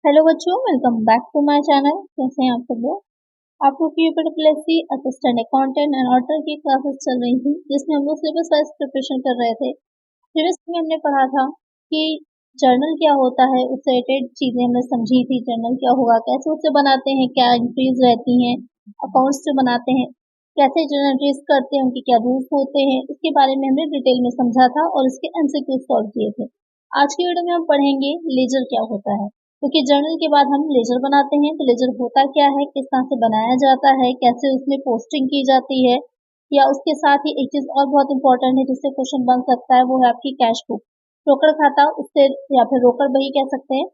Hello बच्चों, welcome back to my channel. कैसे हैं आप सब लोग। आप लोग की UPWSC assistant accountant and auditor की क्लासेस चल रही थी, जिसमें हम लोग सिलेबस वाइज प्रिपरेशन कर रहे थे। प्रीवियस में हमने पढ़ा था कि जर्नल क्या होता है, उससे रिलेटेड चीजें हमने समझी थी। जर्नल क्या होगा, कैसे उसे बनाते हैं, क्या एंट्रीज रहती हैं, अकाउंट्स जो बनाते हैं कैसे जर्नल एंट्रीज करते हैं, उनके क्या रूल्स होते हैं, इसके बारे में हमने डिटेल में समझा था और इसके एमसीक्यू सॉल्व किए थे। आज की वीडियो में हम पढ़ेंगे लेजर क्या होता है, क्योंकि जर्नल के बाद हम लेजर बनाते हैं। तो लेजर होता क्या है, किस तरह से बनाया जाता है, कैसे उसमें पोस्टिंग की जाती है, या उसके साथ ही एक चीज और बहुत इंपॉर्टेंट है जिससे क्वेश्चन बन सकता है, वो है आपकी कैश बुक, रोकड़ खाता, उससे या फिर रोकड़ बही कह सकते हैं,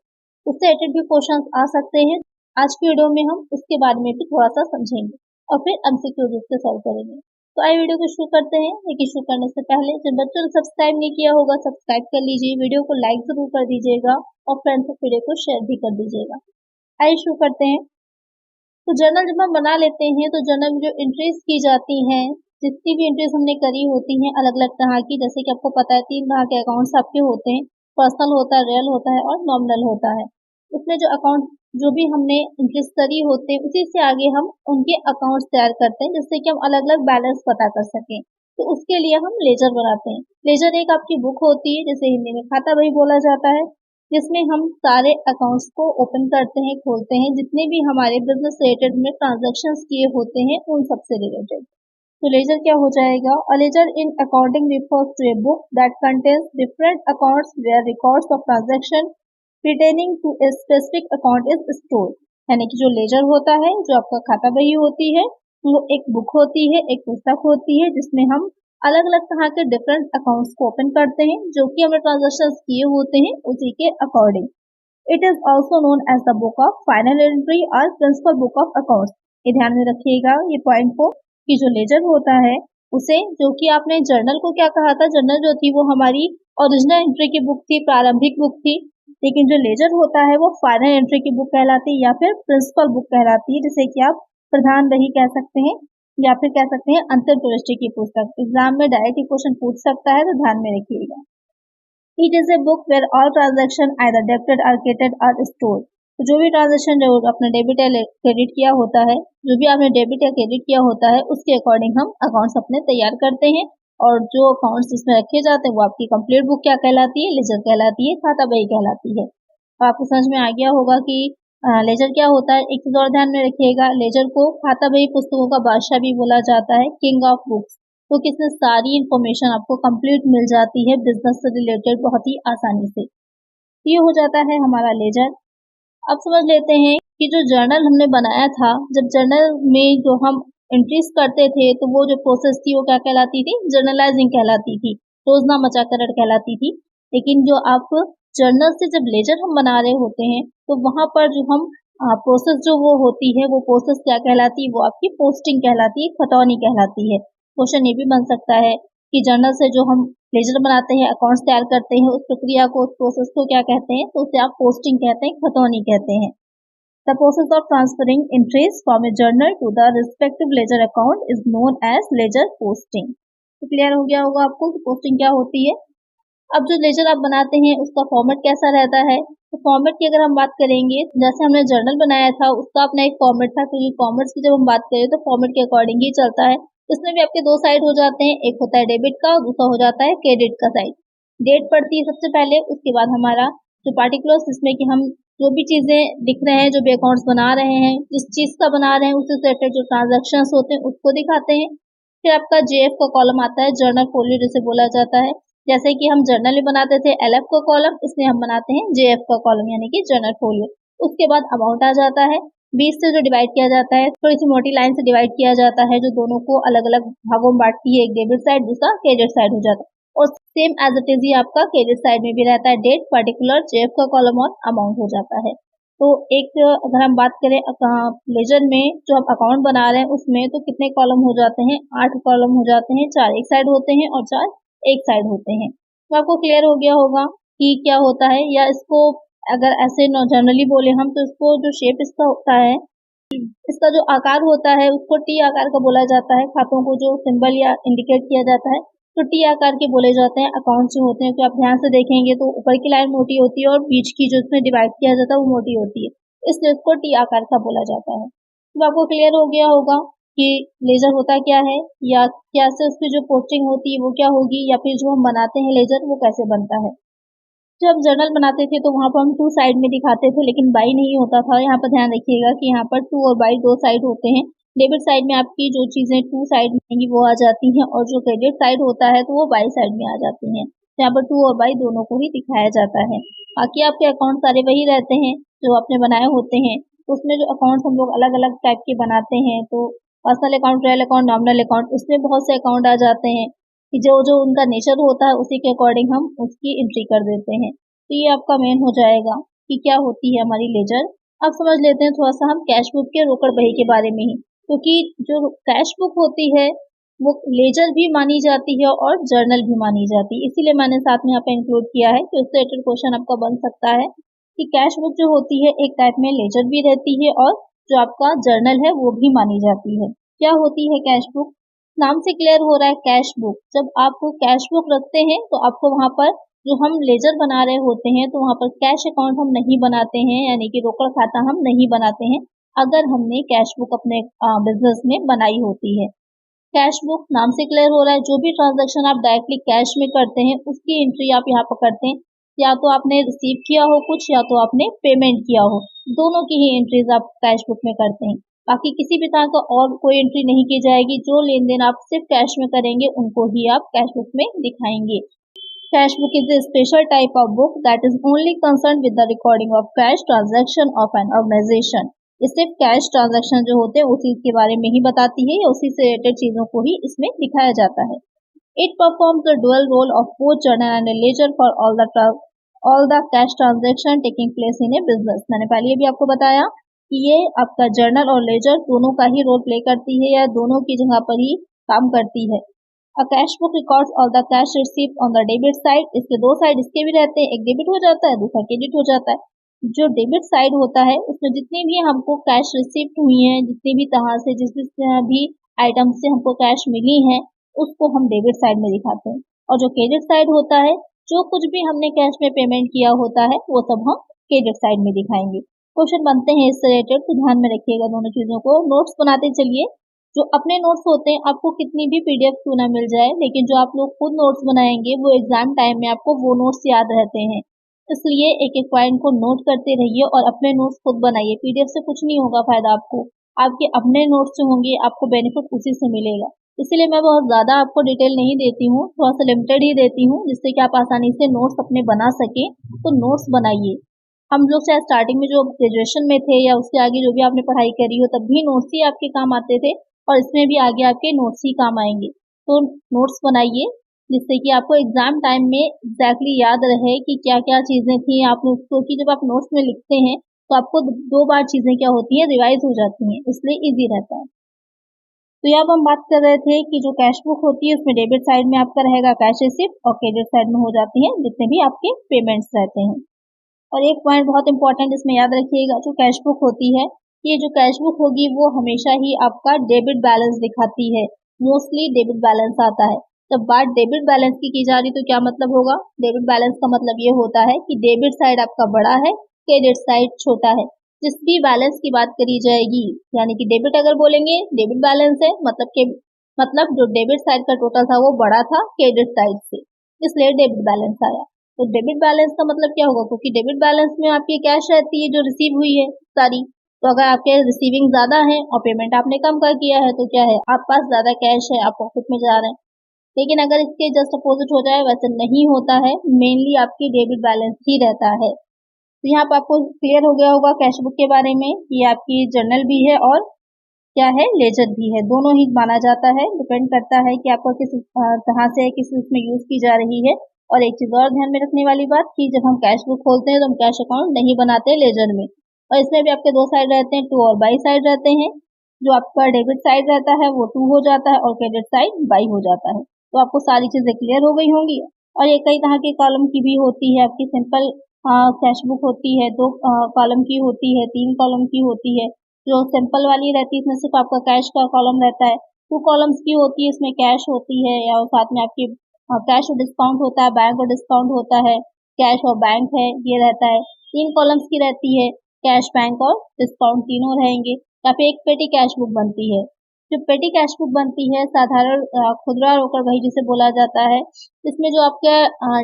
उससे रिलेटेड भी क्वेश्चन आ सकते हैं। आज की वीडियो में हम उसके बारे में भी थोड़ा सा समझेंगे और फिर एमसीक्यू से सॉल्व करेंगे। तो आइए वीडियो को शुरू करते हैं। लेकिन शुरू करने से पहले जिन बच्चों ने सब्सक्राइब नहीं किया होगा, सब्सक्राइब कर लीजिए, वीडियो को लाइक जरूर कर दीजिएगा और फ्रेंड्स को वीडियो को शेयर भी कर दीजिएगा। आइए शुरू करते हैं। तो जर्नल जब हम बना लेते हैं तो जर्नल में जो एंट्रीज की जाती हैं, जितनी भी एंट्रीज हमने करी होती हैं अलग अलग तरह की, जैसे कि आपको पता है 3 तरह के अकाउंट्स आपके होते हैं, पर्सनल होता है, रियल होता है और नॉमिनल होता है। उसमें जो अकाउंट जो भी हमने एंट्रीज करी होते हैं उसी से आगे हम उनके अकाउंट्स तैयार करते हैं, जिससे कि हम अलग अलग बैलेंस पता कर सकें। तो उसके लिए हम लेजर बनाते हैं। लेजर एक आपकी बुक होती है, जिसे हिंदी में खाता बही बोला जाता है, जिसमें हम सारे अकाउंट्स को ओपन करते हैं, खोलते हैं, जितने भी हमारे बिजनेस रिलेटेड में ट्रांजैक्शंस किए होते हैं उन सबसे रिलेटेड। तो लेजर क्या हो जाएगा, a ledger in accounting refers to a book that contains different accounts where records of transaction pertaining to a specific account is stored। यानी कि जो लेजर होता है, जो आपका खाता बही होती है, वो एक बुक होती है, एक पुस्तक होती है, जिसमें हम अलग अलग तरह के डिफरेंट अकाउंट्स को ओपन करते हैं, जो कि हमने ट्रांजेक्शन किए होते हैं उसी के according. It is also known as the book of final entry और प्रिंसिपल बुक ऑफ अकाउंट्स। ये ध्यान में रखिएगा ये पॉइंट को, कि जो लेजर होता है उसे, जो कि आपने जर्नल को क्या कहा था, जर्नल जो थी वो हमारी ओरिजिनल एंट्री की बुक थी, प्रारंभिक बुक थी, लेकिन जो लेजर होता है वो फाइनल एंट्री की बुक कहलाती है या फिर प्रिंसिपल बुक कहलाती है, जिसे कि आप प्रधान बही कह सकते हैं या फिर कह सकते हैं अंतिम प्रविष्टि की पुस्तक। एग्जाम में डायरेक्ट क्वेश्चन पूछ सकता है, तो ध्यान में रखिएगा। It is a book where all transaction either debited और क्रेडिटेड आर स्टोर्ड। तो जो भी ट्रांजेक्शन जो आपने डेबिट या क्रेडिट किया होता है, जो भी आपने डेबिट या क्रेडिट किया होता है, उसके अकॉर्डिंग हम अकाउंट्स अपने तैयार करते हैं। और जो अकाउंट्स इसमें रखे जाते हैं वो आपकी कंप्लीट बुक क्या कहलाती है, लेजर कहलाती है, खाता बही कहलाती है। तो आपको समझ में आ गया होगा कि लेजर क्या होता है। एक चीज और ध्यान में रखिएगा, लेजर को खाता बही पुस्तकों का बादशाह भी बोला जाता है, किंग ऑफ बुक्स। तो किसमें सारी इंफॉर्मेशन आपको कंप्लीट मिल जाती है बिजनेस से रिलेटेड बहुत ही आसानी से। ये हो जाता है हमारा लेजर। अब समझ लेते हैं कि जो जर्नल हमने बनाया था, जब जर्नल में जो हम एंट्रीज करते थे तो वो जो प्रोसेस थी वो क्या कहलाती थी, जर्नलाइजिंग कहलाती थी, रोजनामाचाकरण कहलाती थी। लेकिन जो आप जर्नल से जब लेजर हम बना रहे होते हैं तो वहां पर जो हम प्रोसेस जो वो होती है, वो प्रोसेस क्या कहलाती है, वो आपकी पोस्टिंग कहलाती है, खतौनी कहलाती है। क्वेश्चन ये भी बन सकता है कि जर्नल से जो हम लेजर बनाते हैं, अकाउंट्स तैयार करते हैं, उस प्रक्रिया को, उस प्रोसेस को क्या कहते हैं, तो उसे आप पोस्टिंग कहते हैं, खतौनी कहते हैं। The process of transferring entries from a journal to the respective ledger account is known as ledger posting। तो क्लियर हो गया होगा आपको कि पोस्टिंग क्या होती है। अब जो लेजर आप बनाते हैं उसका फॉर्मेट कैसा रहता है, तो फॉर्मेट की अगर हम बात करेंगे, जैसे हमने जर्नल बनाया था उसका अपना एक फॉर्मेट था, क्योंकि फॉर्मेट्स की जब हम बात करें तो फॉर्मेट के अकॉर्डिंग ही चलता है। इसमें भी आपके दो साइड हो जाते हैं, एक होता है डेबिट का और दूसरा हो जाता है क्रेडिट का साइड। डेट पड़ती है सबसे पहले, उसके बाद हमारा जो पार्टिकुलर्स, जिसमें कि हम जो भी चीजें लिख रहे हैं, जो भी अकाउंट्स बना रहे हैं, जिस चीज का बना रहे हैं उससे रिलेटेड जो ट्रांजेक्शन होते हैं उसको दिखाते हैं। फिर आपका जेएफ का कॉलम आता है, जर्नल फोलियो जिसे बोला जाता है। जैसे कि हम जर्नल में बनाते थे एलएफ का कॉलम, इसमें हम बनाते हैं जेएफ का कॉलम, यानी कि जर्नल फोलियो। उसके बाद अमाउंट आ जाता है, 20 से जो डिवाइड किया जाता है, थोड़ी सी मोटी लाइन से डिवाइड किया जाता है, जो दोनों को अलग अलग भागों में बांटती है, एक डेबिट साइड दूसरा क्रेडिट साइड हो जाता है। और सेम एज इट इज ही आपका क्रेडिट साइड में भी रहता है, डेट, पर्टिकुलर, जेएफ का कॉलम और अमाउंट हो जाता है। तो एक अगर हम बात करें लेजर में जो हम अकाउंट बना रहे हैं उसमें, तो कितने कॉलम हो जाते हैं, 8 कॉलम हो जाते हैं, 4 एक साइड होते हैं और 4 एक साइड होते हैं। तो आपको क्लियर हो गया होगा कि क्या होता है, या इसको अगर ऐसे जनरली बोले हम तो इसको जो शेप इसका होता है, इसका जो आकार होता है उसको टी आकार का बोला जाता है। खातों को जो सिंबल या इंडिकेट किया जाता है तो टी आकार के बोले जाते हैं अकाउंट जो होते हैं, तो आप ध्यान से देखेंगे तो ऊपर की लाइन मोटी होती है और बीच की जो उसमें डिवाइड किया जाता है वो मोटी होती है, इसलिए उसको टी आकार का बोला जाता है। तो आपको क्लियर हो गया होगा कि लेजर होता क्या है, या क्या से उसकी जो पोस्टिंग होती है वो क्या होगी, या फिर जो हम बनाते हैं लेजर वो कैसे बनता है। जब हम जर्नल बनाते थे तो वहाँ पर हम 2 साइड में दिखाते थे, लेकिन बाई नहीं होता था। यहाँ पर ध्यान रखिएगा कि यहाँ पर 2 और बाई 2 साइड होते हैं। डेबिट साइड में आपकी जो चीजें 2 साइड में आएंगी वो आ जाती हैं, और जो क्रेडिट साइड होता है तो वो बाई साइड में आ जाती हैं। तो यहाँ पर 2 और बाई दोनों को ही दिखाया जाता है। बाकी आपके अकाउंट सारे वही रहते हैं जो आपने बनाए होते हैं। तो उसमें जो अकाउंट हम लोग अलग अलग टाइप के बनाते हैं, तो personal account, real account, nominal account, उसमें बहुत से अकाउंट आ जाते हैं कि जो जो उनका नेचर होता है उसी के अकॉर्डिंग हम उसकी एंट्री कर देते हैं। तो ये आपका मेन हो जाएगा कि क्या होती है हमारी लेजर। अब समझ लेते हैं थोड़ा सा हम कैश बुक के रोकड़ बही के बारे में ही, क्योंकि जो कैश बुक होती है वो लेजर भी मानी जाती है और जर्नल भी मानी जाती है, इसीलिए मैंने साथ में यहाँ पे इंक्लूड किया है कि उससे रिलेटेड क्वेश्चन आपका बन सकता है कि कैश बुक जो होती है एक टाइप में लेजर भी रहती है और जो आपका जर्नल है वो भी मानी जाती है। क्या होती है कैश बुक? नाम से क्लियर हो रहा है कैश बुक। जब आप कैश बुक रखते हैं तो आपको वहां पर जो हम लेजर बना रहे होते हैं तो वहां पर कैश अकाउंट हम नहीं बनाते हैं, यानी कि रोकड़ खाता हम नहीं बनाते हैं अगर हमने कैश बुक अपने बिजनेस में बनाई होती है। कैश बुक नाम से क्लियर हो रहा है, जो भी ट्रांजैक्शन आप डायरेक्टली कैश में करते हैं उसकी एंट्री आप यहाँ पर करते हैं। या तो आपने रिसीव किया हो कुछ, या तो आपने पेमेंट किया हो, दोनों की ही एंट्रीज आप कैश बुक में करते हैं। बाकी किसी भी तरह का और कोई एंट्री नहीं की जाएगी। जो लेन देन आप सिर्फ कैश में करेंगे उनको ही आप कैश बुक में दिखाएंगे। Cash book is a special type of book that is only concerned with the recording of cash transaction of an organization. ये सिर्फ कैश ट्रांजैक्शन जो होते हैं उसी के बारे में ही बताती है, या उसी से रिलेटेड चीजों को ही इसमें दिखाया जाता है। It performs the dual role of both journal and a ledger for all the cash transaction taking place in a business. मैंने पहले भी आपको बताया कि ये आपका जर्नल और लेजर दोनों का ही रोल प्ले करती है, या दोनों की जगह पर ही काम करती है। A cash book records all the cash received on the debit side. इसके दो साइड इसके भी रहते हैं, एक डेबिट हो जाता है, दूसरा क्रेडिट हो जाता है। जो डेबिट साइड होता है उसमें जितनी भी हमको कैश रिसीव हुई है, जितनी भी तरह से जिस भी आइटम से हमको कैश मिली है उसको हम डेबिट साइड में दिखाते हैं। और जो क्रेडिट साइड होता है, जो कुछ भी हमने कैश में पेमेंट किया होता है वो सब हम क्रेडिट साइड में दिखाएंगे। क्वेश्चन बनते हैं इससे रिलेटेड, तो ध्यान में रखिएगा दोनों चीजों को। नोट्स बनाते चलिए। जो अपने नोट्स होते हैं आपको कितनी भी पीडीएफ क्यों ना मिल जाए, लेकिन जो आप लोग खुद नोट्स बनाएंगे वो एग्जाम टाइम में आपको वो नोट्स याद रहते हैं। इसलिए एक एक पॉइंट को नोट करते रहिए और अपने नोट्स खुद बनाइए। पीडीएफ से कुछ नहीं होगा फायदा आपको, आपके अपने नोट्स जो होंगे आपको बेनिफिट उसी से मिलेगा। इसलिए मैं बहुत ज्यादा आपको डिटेल नहीं देती हूँ, थोड़ा सा लिमिटेड ही देती हूँ, जिससे कि आप आसानी से नोट्स अपने बना सके। तो नोट्स बनाइए। हम लोग चाहे स्टार्टिंग में जो ग्रेजुएशन में थे या उसके आगे जो भी आपने पढ़ाई करी हो तब भी नोट्स ही आपके काम आते थे, और इसमें भी आगे आपके नोट्स ही काम आएंगे। तो नोट्स बनाइए जिससे कि आपको एग्जाम टाइम में एग्जैक्टली याद रहे कि क्या क्या चीजें थी आप लोग, क्योंकि जब आप नोट्स में लिखते हैं तो आपको दो बार चीजें क्या होती हैं, रिवाइज हो जाती हैं, इसलिए इजी रहता है। तो यहाँ हम बात कर रहे थे कि जो कैश बुक होती है उसमें डेबिट साइड में आपका रहेगा कैश रिसिप्ट, और क्रेडिट साइड में हो जाती है जितने भी आपके पेमेंट्स रहते हैं। और एक पॉइंट बहुत इंपॉर्टेंट इसमें याद रखिएगा, जो कैश बुक होती है, ये जो कैश बुक होगी वो हमेशा ही आपका डेबिट बैलेंस दिखाती है। मोस्टली डेबिट बैलेंस आता है। जब बात डेबिट बैलेंस की जा रही तो क्या मतलब होगा? डेबिट बैलेंस का मतलब ये होता है कि डेबिट साइड आपका बड़ा है, क्रेडिट साइड छोटा है। जिस भी बैलेंस की बात करी जाएगी, यानी कि डेबिट अगर बोलेंगे डेबिट बैलेंस है, मतलब जो डेबिट साइड का टोटल था वो बड़ा था क्रेडिट साइड से, इसलिए डेबिट बैलेंस आया। तो डेबिट बैलेंस का मतलब क्या होगा? क्योंकि डेबिट बैलेंस में आपकी कैश रहती है जो रिसीव हुई है सारी, तो अगर आपके रिसीविंग ज्यादा है और पेमेंट आपने कम कर किया है तो क्या है, आप पास ज्यादा कैश है, आप प्रॉफिट में जा रहे हैं। लेकिन अगर इसके जस्ट अपोजिट हो जाए, वैसे नहीं होता है, मेनली आपकी डेबिट बैलेंस ही रहता है। तो यहाँ पर आपको क्लियर हो गया होगा कैश बुक के बारे में, ये आपकी जर्नल भी है और क्या है, लेजर भी है, दोनों ही माना जाता है। डिपेंड करता है कि आपको किस तरह से किस उसमें यूज की जा रही है। और एक चीज और ध्यान में रखने वाली बात कि जब हम कैश बुक खोलते हैं तो हम कैश अकाउंट नहीं बनाते लेजर में, और इसमें भी आपके दो साइड रहते हैं, टू और बाई साइड रहते हैं। जो आपका डेबिट साइड रहता है वो टू हो जाता है और क्रेडिट साइड बाई हो जाता है। तो आपको सारी चीजें क्लियर हो गई होंगी। और ये कई तरह के कॉलम की भी होती है, आपकी सिंपल कैश बुक होती है, दो कॉलम की होती है, तीन कॉलम की होती है। जो सिंपल वाली रहती है इसमें सिर्फ आपका कैश का कॉलम रहता है। टू कॉलम्स की होती है, इसमें कैश होती है या साथ में आपकी कैश और डिस्काउंट होता है, बैंक और डिस्काउंट होता है, कैश और बैंक है ये रहता है। 3 कॉलम्स की रहती है, कैश, बैंक और डिस्काउंट तीनों रहेंगे। या फिर एक पेटी कैश बुक बनती है। जो पेटी कैश बुक बनती है साधारण खुदरा रोकड़ वही जिसे बोला जाता है। इसमें जो आपके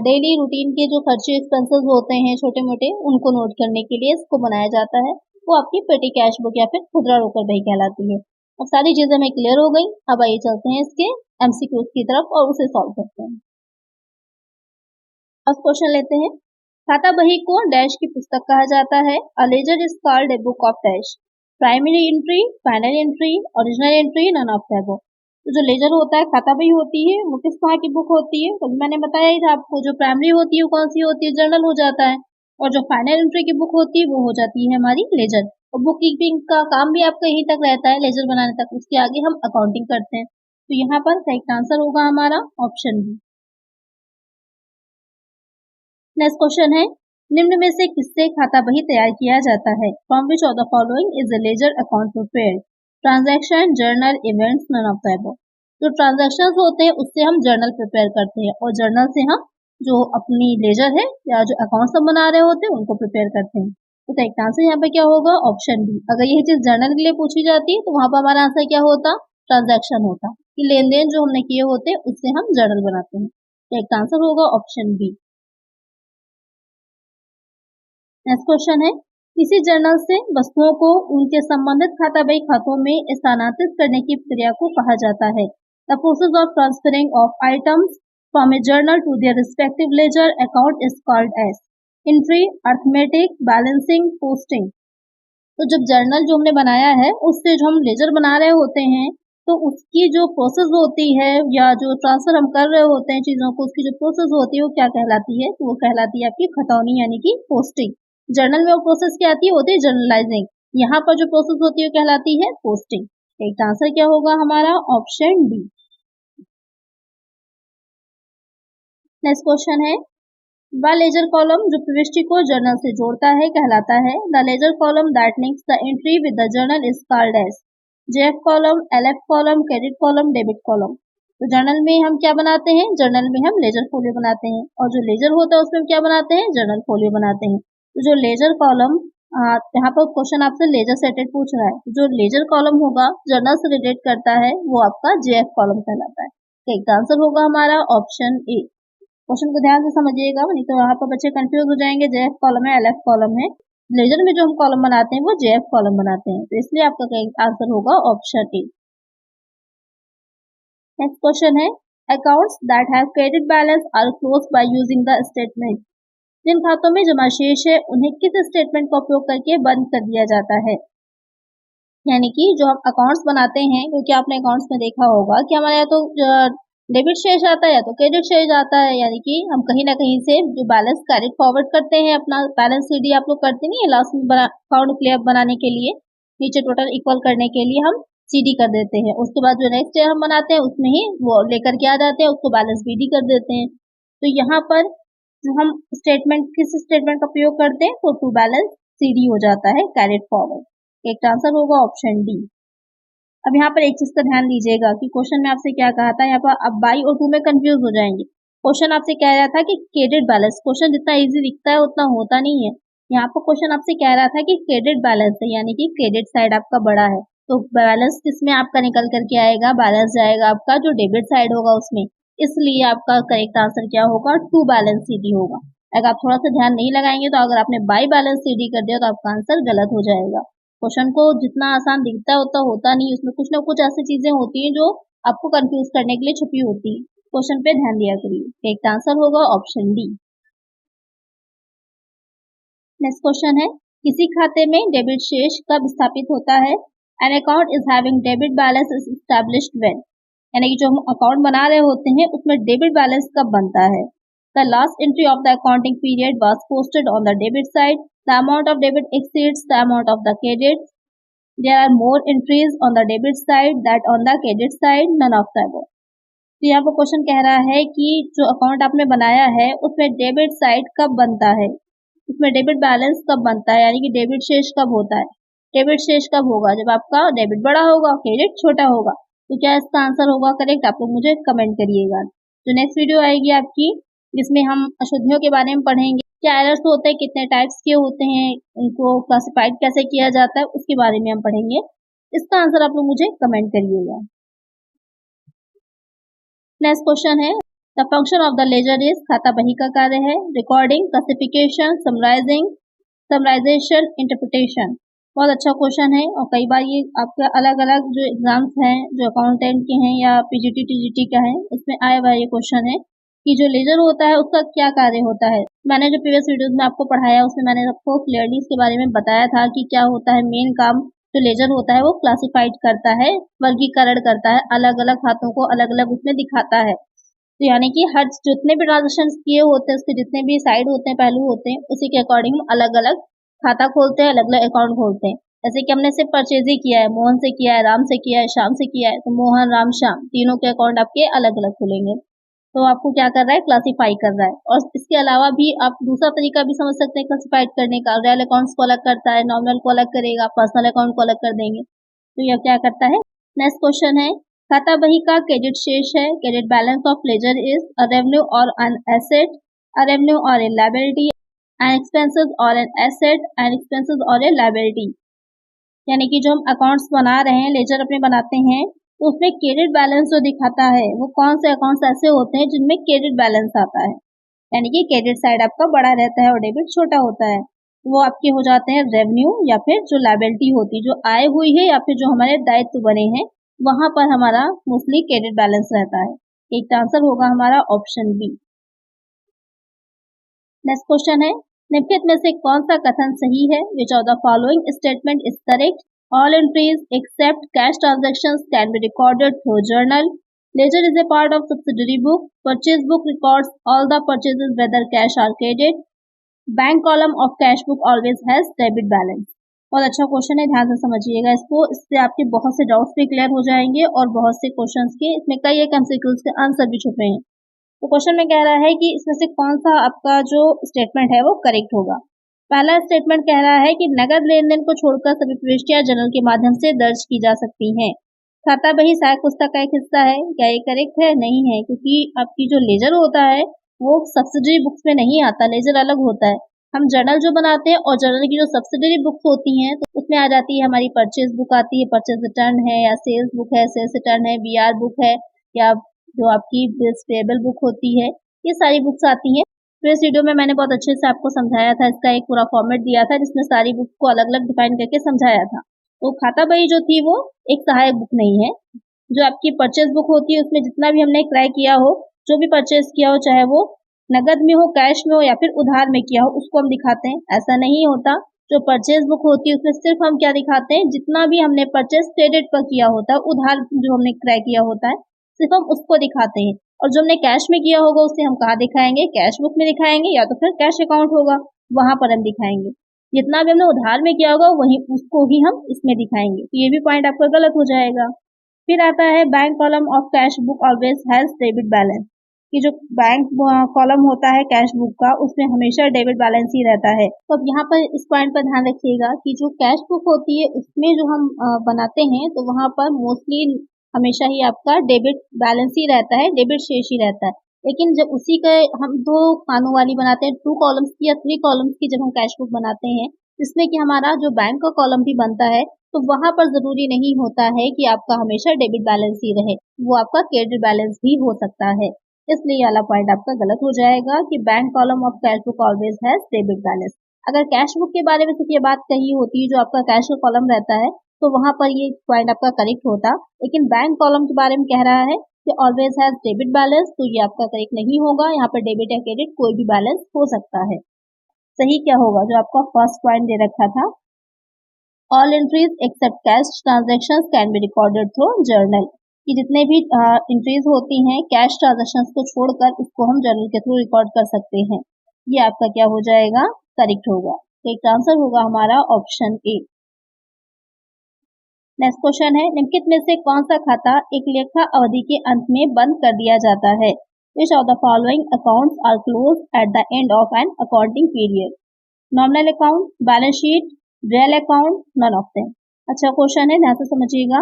डेली रूटीन के जो खर्चे एक्सपेंसेस होते हैं छोटे मोटे उनको नोट करने के लिए इसको बनाया जाता है, वो आपकी पेटी कैश बुक या फिर खुदरा रोकड़ वही कहलाती है। अब सारी चीजें हमें क्लियर हो गई। अब आइए चलते हैं इसके एमसीक्यूज की तरफ और उसे सॉल्व करते हैं। अब क्वेश्चन लेते हैं। खाता बही को डैश की पुस्तक कहा जाता है। A ledger is called a book of dash. Primary entry, final entry, original entry, none of the above. तो जो लेजर होता है, खाता बही होती है, वो किस तरह की बुक होती है? तो मैंने बताया ही था आपको, जो प्राइमरी होती है वो कौन सी होती है? जर्नल हो जाता है। और जो फाइनल एंट्री की बुक होती है वो हो जाती है हमारी लेजर। और बुक कीपिंग का काम भी आपका यहीं तक रहता है, लेजर बनाने तक। उसके आगे हम अकाउंटिंग करते हैं। तो यहाँ पर करेक्ट आंसर होगा हमारा ऑप्शन बी। नेक्स्ट क्वेश्चन है, निम्न में से किससे खाता बही तैयार किया जाता है? From which of the following is a ledger account prepared? Transaction, journal, events, none of the above. जो ट्रांजैक्शंस होते हैं उससे हम जर्नल प्रिपेयर करते हैं और जर्नल से हम जो अपनी लेजर है या जो अकाउंट्स हम बना रहे होते हैं उनको प्रिपेयर करते हैं। तो करेक्ट आंसर यहाँ पे क्या होगा? Option B. अगर यही चीज जर्नल के लिए पूछी जाती तो वहां पर हमारा आंसर क्या होता? ट्रांजैक्शन होता, कि लेन देन जो हमने किए होते उससे हम जर्नल बनाते हैं। करेक्ट आंसर होगा ऑप्शन बी। नेक्स्ट क्वेश्चन है, किसी जर्नल से वस्तुओं को उनके संबंधित खाता बही खातों में स्थानांतरित करने की प्रक्रिया को कहा जाता है। The process of transferring of items from a journal to their respective ledger account is called as entry, arithmetic, balancing, posting. तो जब जर्नल जो हमने बनाया है उससे जो हम लेजर बना रहे होते हैं तो उसकी जो प्रोसेस होती है या जो ट्रांसफर हम कर रहे होते हैं चीजों को, उसकी जो प्रोसेस होती है वो क्या कहलाती है? तो वो कहलाती है आपकी खतौनी यानी कि पोस्टिंग। जर्नल में वो प्रोसेस क्या आती है? होती है जर्नलाइजिंग। यहाँ पर जो प्रोसेस होती है वो कहलाती है पोस्टिंग। एक आंसर क्या होगा हमारा? Option D. नेक्स्ट क्वेश्चन है, द लेजर कॉलम जो प्रविष्टि को जर्नल से जोड़ता है कहलाता है। The ledger column that links the entry with the journal is called as JF column, LF column, credit column, debit column. तो जर्नल में हम क्या बनाते हैं? जर्नल में हम लेजर फोलियो बनाते हैं और जो लेजर होता है उसमें हम क्या बनाते हैं? जर्नल फोलियो बनाते हैं। तो जो लेजर कॉलम, यहाँ पर क्वेश्चन आपसे लेजर से रिलेटेड पूछ रहा है, तो जो लेजर कॉलम होगा जर्नल से रिलेट करता है वो आपका जेएफ कॉलम कहलाता है। तो एक आंसर होगा हमारा ऑप्शन ए। क्वेश्चन को ध्यान से समझिएगा, नहीं तो यहाँ पर बच्चे कंफ्यूज हो जाएंगे, जेएफ कॉलम है, एलएफ कॉलम है। लेजर में जो हम कॉलम बनाते हैं वो जेएफ कॉलम बनाते हैं, तो इसलिए आपका आंसर होगा ऑप्शन ए। नेक्स्ट क्वेश्चन है, accounts that have credit balance are closed by using the statement. जिन खातों में जमा शेष है उन्हें किस स्टेटमेंट का उपयोग करके बंद कर दिया जाता है? यानी कि जो हम अकाउंट्स बनाते हैं, क्योंकि आपने अकाउंट्स में देखा होगा कि हमारे यहाँ तो डेबिट शेष आता है या तो क्रेडिट शेष आता है, यानी कि हम कहीं ना कहीं से जो बैलेंस कैरिट फॉरवर्ड करते हैं, अपना बैलेंस सीडी आप लोग करते नहीं है लास्ट में अकाउंट क्लियर बनाने के लिए, नीचे टोटल इक्वल करने के लिए हम सीडी कर देते हैं। उसके बाद जो नेक्स्ट ईयर हम बनाते हैं उसमें ही वो लेकर के आ जाते हैं, उसको बैलेंस बीडी कर देते हैं। तो यहाँ पर जो हम स्टेटमेंट किस स्टेटमेंट का प्रयोग करते हैं तो टू बैलेंस सीडी हो जाता है कैरिट फॉरवर्ड। एक आंसर होगा ऑप्शन डी। अब यहाँ पर एक चीज का ध्यान दीजिएगा कि क्वेश्चन में आपसे क्या कहा था, यहाँ पर अब बाई और टू में कंफ्यूज हो जाएंगे। क्वेश्चन आपसे कह रहा था कि क्रेडिट बैलेंस, क्वेश्चन जितना इजी दिखता है उतना होता नहीं है। यहाँ पर क्वेश्चन आपसे कह रहा था कि क्रेडिट बैलेंस है, यानी कि क्रेडिट साइड आपका बड़ा है, तो बैलेंस किसमें आपका निकल करके आएगा? बैलेंस जाएगा आपका जो डेबिट साइड होगा उसमें, इसलिए आपका करेक्ट आंसर क्या होगा? टू बैलेंस सीडी होगा। अगर आप थोड़ा सा ध्यान नहीं लगाएंगे तो अगर आपने बाई बैलेंस सीडी कर दिया तो आपका आंसर गलत हो जाएगा। क्वेश्चन को जितना आसान दिखता है उतना होता नहीं, उसमें कुछ ना कुछ ऐसी चीजें होती हैं जो आपको कंफ्यूज करने के लिए छुपी होती है। क्वेश्चन पे ध्यान दिया करिए। करेक्ट आंसर होगा ऑप्शन डी। नेक्स्ट क्वेश्चन है, किसी खाते में डेबिट शेष कब स्थापित होता है? An account is having debit balance is established when, यानी कि जो हम अकाउंट बना रहे होते हैं उसमें डेबिट बैलेंस कब बनता है? The last entry of the accounting period was posted on the debit side, the amount of debit exceeds the amount of the credit, there are more entries on the debit side that on the credit side, none of the above। तो यहाँ पर question कह रहा है कि जो account आपने बनाया है उसमें डेबिट साइड कब बनता है, उसमें डेबिट बैलेंस कब बनता है, यानी कि डेबिट शेष कब होता है? डेबिट शेष कब होगा? जब आपका डेबिट बड़ा होगा, क्रेडिट छोटा होगा। तो क्या इसका आंसर होगा करेक्ट? आप लोग मुझे कमेंट करिएगा। जो नेक्स्ट वीडियो आएगी आपकी, जिसमें हम अशुद्धियों के बारे में पढ़ेंगे, क्या एरर्स होते हैं, कितने टाइप्स के होते हैं, उनको क्लासिफाइड कैसे किया जाता है, उसके बारे में हम पढ़ेंगे। इसका आंसर आप लोग मुझे कमेंट करिएगा। नेक्स्ट क्वेश्चन है, the function of the ledger is, खाता बही का कार्य है रिकॉर्डिंग, क्लासिफिकेशन, समराइजेशन, इंटरप्रिटेशन। बहुत अच्छा क्वेश्चन है और कई बार ये आपका अलग अलग जो एग्जाम्स हैं, जो अकाउंटेंट के हैं या पीजीटी टीजीटी का है, इसमें आया हुआ ये क्वेश्चन है कि जो लेजर होता है उसका क्या कार्य होता है। मैंने जो प्रीवियस वीडियोस में आपको पढ़ाया उसमें मैंने आपको क्लियरली इसके बारे में बताया था कि क्या होता है। मेन काम जो लेजर होता है वो क्लासिफाइड करता है, वर्गीकरण करता है, अलग अलग खातों को अलग अलग उसमें दिखाता है। तो यानी कि हर जितने भी ट्रांजेक्शन किए होते हैं उसके जितने भी साइड होते हैं, पहलू होते हैं, उसी के अकॉर्डिंग अलग अलग खाता खोलते हैं, अलग अलग अकाउंट खोलते हैं। जैसे कि हमने सिर्फ परचेज ही किया है, मोहन से किया है, राम से किया है, श्याम से किया है, तो मोहन, राम, श्याम तीनों के अकाउंट आपके अलग अलग खुलेंगे। तो आपको क्या कर रहा है, क्लासिफाई कर रहा है। और इसके अलावा भी आप दूसरा तरीका भी समझ सकते हैं क्लासिफाइड करने का। रियल अकाउंट्स को अलग करता है, नॉमिनल को अलग करेगा, पर्सनल अकाउंट को अलग कर देंगे। तो यह क्या करता है। नेक्स्ट क्वेश्चन है, खाता बही का क्रेडिट शेष है, credit balance of ledger is a revenue और एन एसेट, अ रेवेन्यू और ए लायबिलिटी, एन एक्सपेंसेस और एन एसेट, एन एक्सपेंसेस और ए लायबिलिटी। यानी कि जो हम अकाउंट्स बना रहे हैं, लेजर अपने बनाते हैं, तो उसमें क्रेडिट बैलेंस जो दिखाता है वो कौन से अकाउंट्स ऐसे होते हैं जिनमें क्रेडिट बैलेंस आता है। यानी कि क्रेडिट साइड आपका बड़ा रहता है और डेबिट छोटा होता है। वो आपके हो जाते हैं रेवेन्यू या फिर जो लायबिलिटी होती है, जो आय हुई है या फिर जो हमारे दायित्व बने हैं, वहां पर हमारा मोस्टली क्रेडिट बैलेंस रहता है। एक आंसर होगा हमारा ऑप्शन बी। नेक्स्ट क्वेश्चन है, निम्नलिखित में से कौन सा कथन सही है। Which of the following statement is correct. All entries except cash transactions can be recorded through journal. Ledger is a part of subsidiary book. Purchase book records all the purchases whether cash or credit. Bank column of cash book always has debit balance. बहुत अच्छा question है, ध्यान से समझिएगा इसको। इससे आपके बहुत से डाउट्स भी क्लियर हो जाएंगे और बहुत से क्वेश्चंस के इसमें कई एक एमसीक्यूज के आंसर भी छुपे हैं। तो क्वेश्चन में कह रहा है कि इसमें से कौन सा आपका जो स्टेटमेंट है वो करेक्ट होगा। पहला स्टेटमेंट कह रहा है कि नगद लेन देन को छोड़कर सभी प्रविष्टियां जर्नल के माध्यम से दर्ज की जा सकती हैं। खाता बही सहायक पुस्तक का एक हिस्सा है, क्या ये करेक्ट है। नहीं है, क्योंकि आपकी जो लेजर होता है वो सब्सिडरी बुक्स में नहीं आता, लेजर अलग होता है। हम जर्नल जो बनाते हैं और जर्नल की जो सब्सिडरी बुक्स होती हैं तो उसमें आ जाती है हमारी परचेज बुक आती है, परचेज रिटर्न है या सेल्स बुक है, सेल्स रिटर्न है, बीआर बुक है, या जो आपकी बिल्स पेबल बुक होती है, ये सारी बुक्स आती हैं। तो इस वीडियो में मैंने बहुत अच्छे से आपको समझाया था, इसका एक पूरा फॉर्मेट दिया था जिसमें सारी बुक्स को अलग अलग डिफाइन करके समझाया था। तो खाता बही जो थी वो एक सहायक बुक नहीं है। जो आपकी परचेज बुक होती है उसमें जितना भी हमने क्रय किया हो, जो भी परचेज किया हो, चाहे वो नगद में हो, कैश में हो या फिर उधार में किया हो, उसको हम दिखाते हैं। ऐसा नहीं होता। जो परचेज बुक होती है उसमें सिर्फ हम क्या दिखाते हैं, जितना भी हमने परचेज क्रेडिट पर किया होता है, उधार जो हमने क्रय किया होता है, सिर्फ हम उसको दिखाते हैं। और जो हमने कैश में किया होगा उसे हम कहाँ दिखाएंगे, कैश बुक में दिखाएंगे या तो फिर कैश अकाउंट होगा वहां पर हम दिखाएंगे। जितना भी हमने उधार में किया होगा वही उसको ही हम इसमें दिखाएंगे। तो ये भी पॉइंट आपका गलत हो जाएगा। फिर आता है bank column of cash book always has debit balance, कि जो बैंक कॉलम होता है कैश बुक का उसमें हमेशा डेबिट बैलेंस ही रहता है। तो अब यहाँ पर इस पॉइंट पर ध्यान रखिएगा कि जो कैश बुक होती है उसमें जो हम बनाते हैं तो वहां पर मोस्टली हमेशा ही आपका डेबिट बैलेंस ही रहता है, डेबिट शेष ही रहता है। लेकिन जब उसी का हम दो खानों वाली बनाते हैं, 2 कॉलम्स की या 3 कॉलम्स की जब हम कैश बुक बनाते हैं, जिसमें कि हमारा जो बैंक का कॉलम भी बनता है, तो वहां पर जरूरी नहीं होता है कि आपका हमेशा डेबिट बैलेंस ही रहे, वो आपका क्रेडिट बैलेंस भी हो सकता है। इसलिए ये वाला पॉइंट आपका गलत हो जाएगा कि bank column of cash book always has debit balance. अगर कैश बुक के बारे में सिर्फ ये बात कही होती जो आपका कैश का कॉलम रहता है तो वहां पर ये पॉइंट आपका करेक्ट होता। लेकिन बैंक कॉलम के बारे में कह रहा है कि ऑलवेज हैज डेबिट बैलेंस, तो ये आपका करेक्ट नहीं होगा। यहाँ पर डेबिट या क्रेडिट कोई भी बैलेंस हो सकता है। सही क्या होगा, जो आपका फर्स्ट पॉइंट दे रखा था, all entries except cash transactions can be recorded through journal, कि जितने भी एंट्रीज होती हैं कैश ट्रांजेक्शंस को छोड़कर उसको हम जर्नल के थ्रू रिकॉर्ड कर सकते हैं। ये आपका क्या हो जाएगा, करेक्ट होगा। तो एक आंसर होगा हमारा ऑप्शन ए। नेक्स्ट क्वेश्चन है, निम्नलिखित में से कौन सा खाता एक लेखा अवधि के अंत में बंद कर दिया जाता है। Which of the following accounts are close at the end of an accounting period. Nominal account, balance sheet, real account, none of them. अच्छा क्वेश्चन है, ध्यान से समझिएगा।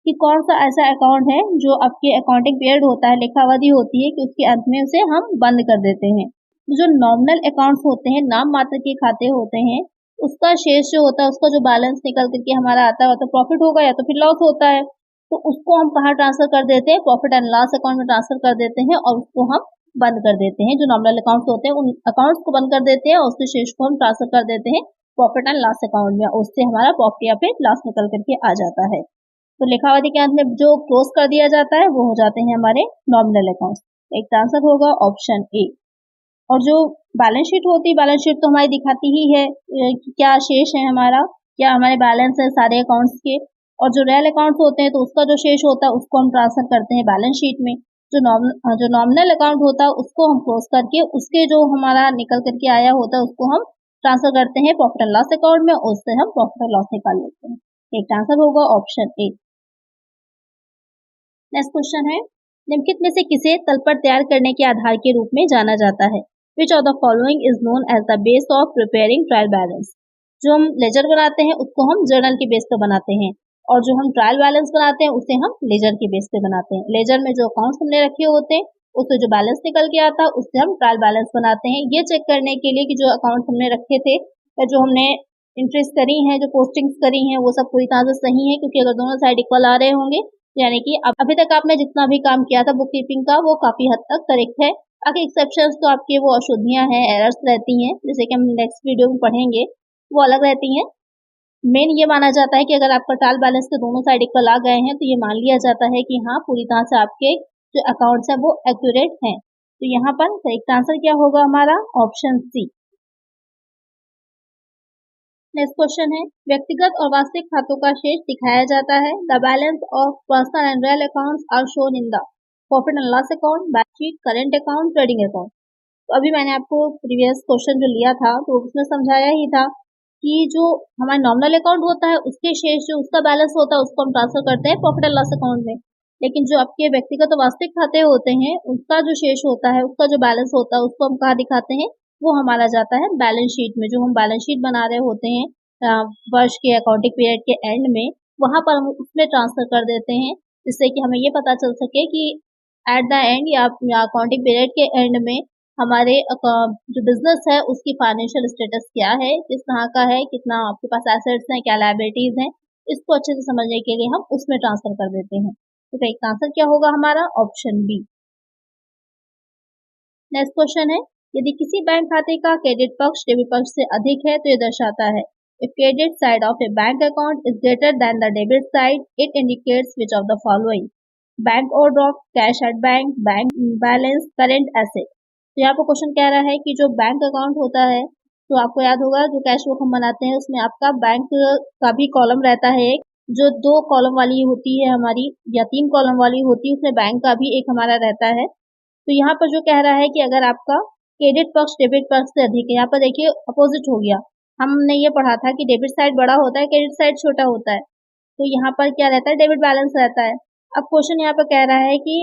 कि कौन सा ऐसा अकाउंट है जो आपके अकाउंटिंग पीरियड होता है, लेखावधि होती है कि उसके अंत में उसे हम बंद कर देते हैं। जो नॉमिनल अकाउंट्स होते हैं, नाम मात्र के खाते होते हैं, उसका शेष जो होता है, उसका जो बैलेंस निकल करके हमारा आता है, तो प्रॉफिट होगा या तो फिर लॉस होता है, तो उसको हम कहाँ ट्रांसफर कर देते हैं, प्रॉफिट एंड लॉस अकाउंट में ट्रांसफर कर देते हैं और उसको हम बंद कर देते हैं। जो नॉमिनल अकाउंट्स होते हैं उन अकाउंट्स को बंद कर देते हैं और उसके शेष को हम ट्रांसफर कर देते हैं प्रॉफिट एंड लॉस अकाउंट में, उससे हमारा प्रॉफिट या फिर लॉस निकल करके आ जाता है। तो लेखावधि के अंत में जो क्लोज कर दिया जाता है वो हो जाते हैं हमारे नॉमिनल अकाउंट्स। एक आंसर होगा ऑप्शन ए। और जो बैलेंस शीट होती है, बैलेंस शीट तो हमारी दिखाती ही है कि क्या शेष है हमारा, क्या हमारे बैलेंस है सारे अकाउंट्स के। और जो रियल अकाउंट्स होते हैं तो उसका जो शेष होता है उसको हम ट्रांसफर करते हैं बैलेंस शीट में। जो नॉमिनल अकाउंट होता है उसको हम क्लोज करके उसके जो हमारा निकल करके आया होता है उसको हम ट्रांसफर करते हैं प्रॉफिट एंड लॉस अकाउंट में, उससे हम प्रॉफिट एंड लॉस निकाल लेते हैं। एक आंसर होगा ऑप्शन ए। नेक्स्ट क्वेश्चन है, निम्नलिखित में से किसे तलपट तैयार करने के आधार के रूप में जाना जाता है? Which of the following is known as the base of preparing trial balance? जो हम लेजर बनाते हैं उसको हम जर्नल के बेस पे बनाते हैं और जो हम ट्रायल बैलेंस बनाते हैं उसे हम लेजर के बेस पे बनाते हैं। लेजर में जो अकाउंट्स हमने रखे होते हैं उससे जो बैलेंस निकल के आता है उससे हम ट्रायल बैलेंस बनाते हैं, ये चेक करने के लिए कि जो अकाउंट्स हमने रखे थे या जो हमने इंटरेस्ट करी है, जो पोस्टिंग्स करी हैं, वो सब पूरी तरह से सही है, क्योंकि अगर दोनों साइड इक्वल आ रहे होंगे यानी कि अभी तक आपने जितना भी काम किया था बुक कीपिंग का वो काफी हद तक करेक्ट है। बाकी एक्सेप्शंस तो आपके वो अशुद्धियां हैं, एरर्स रहती हैं, जैसे कि हम नेक्स्ट वीडियो में पढ़ेंगे, वो अलग रहती हैं। मेन ये माना जाता है कि अगर आपका ट्रायल बैलेंस के दोनों साइड इक्वल आ गए हैं तो ये मान लिया जाता है कि हाँ पूरी तरह से आपके जो अकाउंट्स है वो एक्यूरेट हैं। तो यहाँ पर करेक्ट आंसर क्या होगा हमारा? Option C. नेक्स्ट क्वेश्चन है, व्यक्तिगत और वास्तविक खातों का शेष दिखाया जाता है। The balance of personal and real accounts are shown in the profit and loss account, balance sheet, current account, trading account. तो अभी मैंने आपको प्रीवियस क्वेश्चन जो लिया था तो उसमें समझाया ही था कि जो हमारा नॉमिनल अकाउंट होता है उसके शेष जो उसका बैलेंस होता है उसको हम ट्रांसफर करते हैं प्रॉफिट एंड लॉस अकाउंट में, लेकिन जो आपके व्यक्तिगत और वास्तविक खाते होते हैं उसका जो शेष होता है, उसका जो बैलेंस होता है उसको हम कहाँ दिखाते हैं? वो हमारा जाता है बैलेंस शीट में। जो हम बैलेंस शीट बना रहे होते हैं वर्ष के अकाउंटिंग पीरियड के एंड में, वहां पर हम उसमें ट्रांसफर कर देते हैं, जिससे कि हमें ये पता चल सके कि एट द एंड या अकाउंटिंग पीरियड के एंड में हमारे जो बिजनेस है उसकी फाइनेंशियल स्टेटस क्या है, किस तरह का है, कितना आपके पास एसेट्स हैं, क्या लायबिलिटीज हैं, इसको अच्छे से समझने के लिए हम उसमें ट्रांसफर कर देते हैं। तो करेक्ट आंसर क्या होगा हमारा? Option B. नेक्स्ट क्वेश्चन है, यदि किसी बैंक खाते का क्रेडिट पक्ष डेबिट पक्ष से अधिक है तो ये दर्शाता है if credit side of a bank account is greater than the debit side, it indicates which of the following: bank overdraft, cash at bank, bank balance, current asset। तो यहाँ पर क्वेश्चन कह रहा है कि जो बैंक अकाउंट होता है, तो आपको याद होगा जो कैश बुक हम बनाते हैं उसमें आपका बैंक का भी कॉलम रहता है, एक जो 2 कॉलम वाली होती है हमारी या 3 कॉलम वाली होती है, उसमें बैंक का भी एक हमारा रहता है। तो यहाँ पर जो कह रहा है कि अगर आपका क्रेडिट पक्ष डेबिट पक्ष से अधिक है, यहाँ पर देखिए अपोजिट हो गया। हमने ये पढ़ा था कि डेबिट साइड बड़ा होता है, क्रेडिट साइड छोटा होता है, तो यहाँ पर क्या रहता है? डेबिट बैलेंस रहता है। अब क्वेश्चन यहाँ पर कह रहा है कि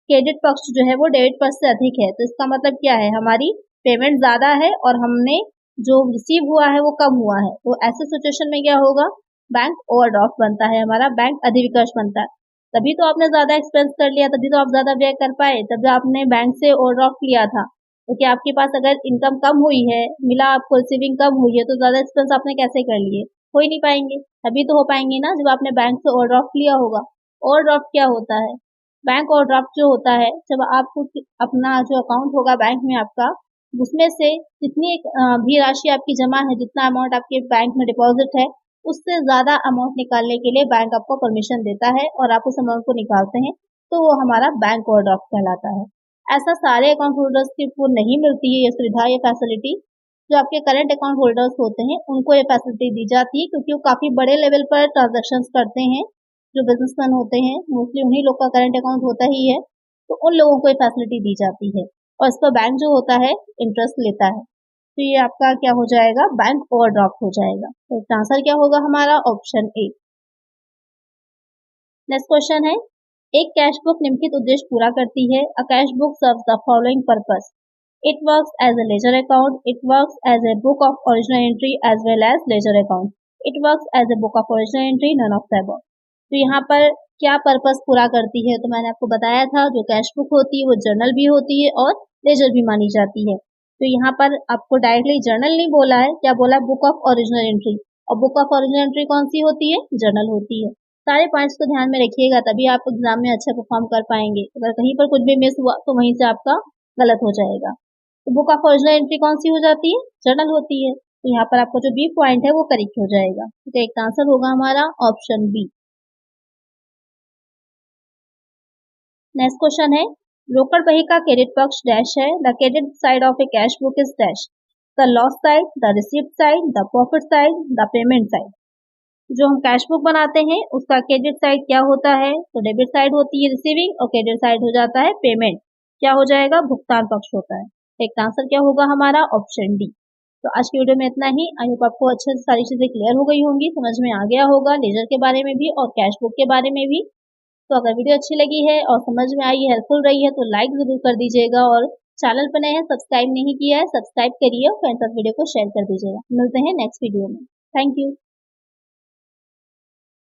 क्रेडिट पक्ष जो है वो डेबिट पक्ष से अधिक है, तो इसका मतलब क्या है? हमारी पेमेंट ज्यादा है और हमने जो रिसीव हुआ है वो कम हुआ है, तो ऐसे सिचुएशन में क्या होगा? बैंक ओवरड्राफ्ट बनता है हमारा, बैंक अधिविकर्ष बनता है। तभी तो आपने ज्यादा एक्सपेंस कर लिया, तभी तो आप ज्यादा व्यय कर पाए, तभी आपने बैंक से ओवरड्राफ्ट लिया था। क्योंकि आपके पास अगर इनकम कम हुई है, मिला आपको रिसीविंग कम हुई है, तो ज्यादा एक्सपेंस आपने कैसे कर लिए? हो ही नहीं पाएंगे। तभी तो हो पाएंगे ना जब आपने बैंक से ओवरड्राफ्ट लिया होगा। ओवरड्राफ्ट क्या होता है? बैंक ओवरड्राफ्ट जो होता है, जब आपको अपना जो अकाउंट होगा बैंक में आपका, उसमें से जितनी भी राशि आपकी जमा है, जितना अमाउंट आपके बैंक में डिपॉजिट है, उससे ज्यादा अमाउंट निकालने के लिए बैंक आपको परमिशन देता है और आप उस अमाउंट को निकालते हैं, तो वो हमारा बैंक ओवरड्राफ्ट कहलाता है। ऐसा सारे अकाउंट होल्डर्स को नहीं मिलती है ये सुविधा, ये फैसिलिटी। जो आपके करंट अकाउंट होल्डर्स होते हैं उनको ये फैसिलिटी दी जाती है, क्योंकि वो काफी बड़े लेवल पर ट्रांजेक्शन करते हैं। जो बिजनेसमैन होते हैं मोस्टली उन्हीं लोग का करंट अकाउंट होता ही है, तो उन लोगों को ये फैसिलिटी दी जाती है और इस पर बैंक जो होता है इंटरेस्ट लेता है। तो ये आपका क्या हो जाएगा? बैंक ओवरड्राफ्ट हो जाएगा। तो इसका आंसर क्या होगा हमारा? Option a. नेक्स्ट क्वेश्चन है, एक कैश बुक निम्नलिखित उद्देश्य पूरा करती है। A cash book serves the following purpose: it works as a ledger account, it works as a book of original entry as well as ledger account, it works as a book of original entry, none of the above। तो यहाँ पर क्या purpose पूरा करती है, तो मैंने आपको बताया था जो कैश बुक होती है वो जर्नल भी होती है और लेजर भी मानी जाती है। तो यहाँ पर आपको डायरेक्टली जर्नल नहीं बोला है, क्या बोला है, बुक ऑफ ओरिजिनल एंट्री। और बुक ऑफ ओरिजिनल एंट्री कौन सी होती है, जर्नल होती है। सारे पॉइंट्स को ध्यान में रखिएगा, तभी आप एग्जाम में अच्छा परफॉर्म कर पाएंगे। अगर कहीं पर कुछ भी मिस हुआ तो वहीं से आपका गलत हो जाएगा। तो बुक ऑफ ओरिजिनल एंट्री कौन सी हो जाती है, जर्नल होती है। तो यहाँ पर आपका जो बी पॉइंट है वो करेक्ट हो जाएगा। तो एक आंसर होगा हमारा ऑप्शन बी। नेक्स्ट क्वेश्चन है, रोकड़ बही का क्रेडिट पक्ष डैश है। The credit side of A cash book is dash, the loss side, the receipt side, the profit side, the payment side. जो हम कैश बुक बनाते हैं उसका क्रेडिट साइड क्या होता है, तो डेबिट साइड होती है रिसीविंग, और क्रेडिट साइड हो जाता है पेमेंट। क्या हो जाएगा, भुगतान पक्ष होता है। एक आंसर क्या होगा हमारा, ऑप्शन डी। तो आज की वीडियो में इतना ही। आई होप आपको अच्छे से सारी चीजें क्लियर हो गई होंगी, समझ में आ गया होगा लेजर के बारे में भी और कैश बुक के बारे में भी। तो अगर वीडियो अच्छी लगी है और समझ में आई, हेल्पफुल रही है, तो लाइक जरूर कर दीजिएगा, और चैनल पर नए हैं, सब्सक्राइब नहीं किया है, सब्सक्राइब करिए और फ्रेंड्स साथ वीडियो को शेयर कर दीजिएगा। मिलते हैं नेक्स्ट वीडियो में। Thank you.